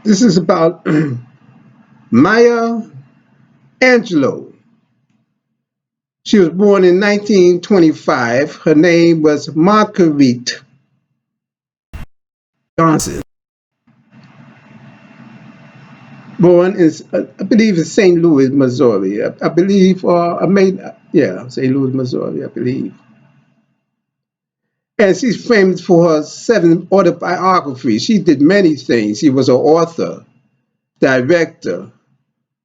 This is about Maya Angelou. She was born in 1925. Her name was Marguerite Johnson. Born in, I believe, in St. Louis, Missouri. I believe, or I made, yeah, St. Louis, Missouri, I believe. And she's famous for her 7 autobiographies. She did many things. She was an author, director,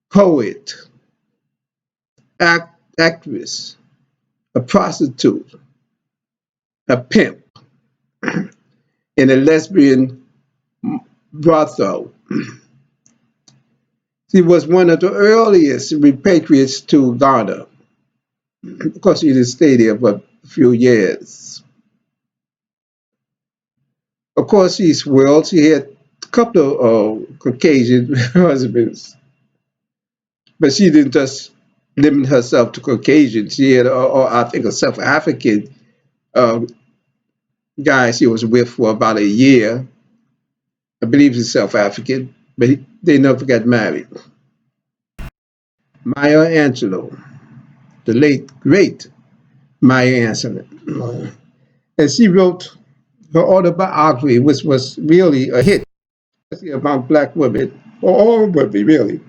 poet, actress, a prostitute, a pimp, and a lesbian brothel. She was one of the earliest repatriates to Ghana. Of course, she didn't stay there for a few years. Of course, she's well. She had a couple of Caucasian husbands, but she didn't just limit herself to Caucasian. She had, I think, a South African uh, guy she was with for about a year. I believe he's South African, but they never got married. Maya Angelou, the late, great Maya Angelou. And she wrote her autobiography, which was really a hit, especially among black women, or all women really,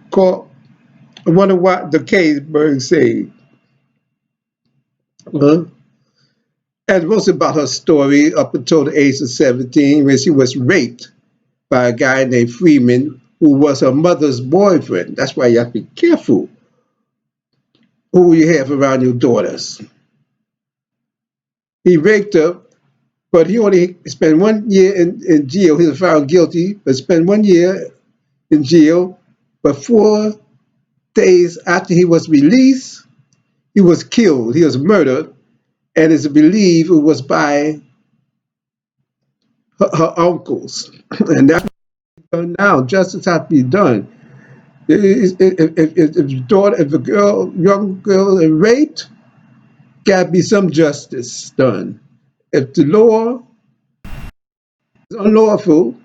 called I Wonder What the Caveburg Say. Uh, and it was about her story up until the age of 17 when she was raped by a guy named Freeman who was her mother's boyfriend. That's why you have to be careful who you have around your daughters. He raped her, but he only spent 1 year in jail. He was found guilty, but spent 1 year in jail. But 4 days after he was released, he was killed. He was murdered, and it's believed it was by her uncles. And that's what done now. Justice has to be done. If a girl, young girl is raped, got to be some justice done. If the law is unlawful,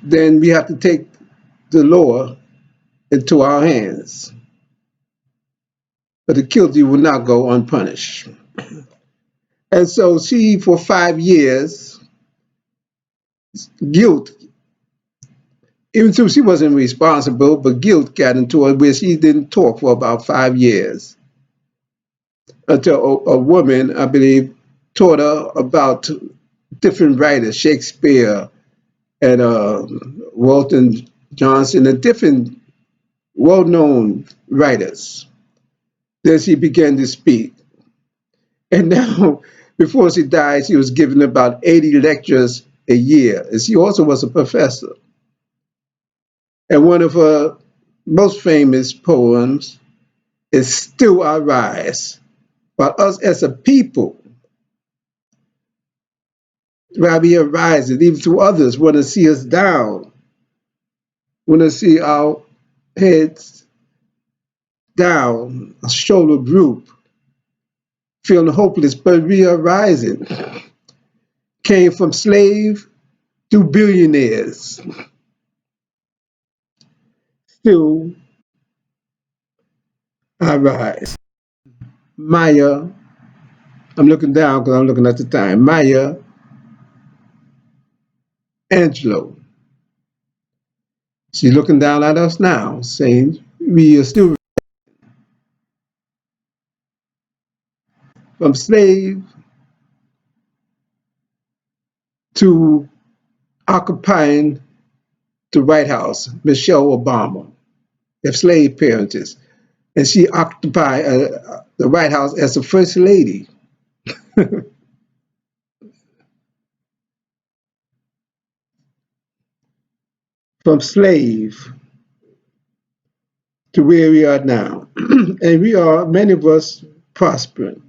then we have to take the law into our hands. But the guilty will not go unpunished. And so she, for 5 years, guilt, even though she wasn't responsible, but guilt got into her where she didn't talk for about 5 years until a woman, I believe, taught her about different writers, Shakespeare and Walton Johnson, and different well-known writers. Then she began to speak. And now, before she died, she was giving about 80 lectures a year. And she also was a professor. And one of her most famous poems is Still I Rise. But us as a people, while we are rising, even to others, want to see us down, want to see our heads down, a shoulder droop, feeling hopeless, but we are rising. Came from slave to billionaires. Still I rise. Maya, I'm looking down because I'm looking at the time. Maya Angelou. She's looking down at us now, saying we are still from slave to occupying the White House, Michelle Obama, their slave parents. And she occupied the White House as the first lady. From slave to where we are now. And we are, many of us, prospering.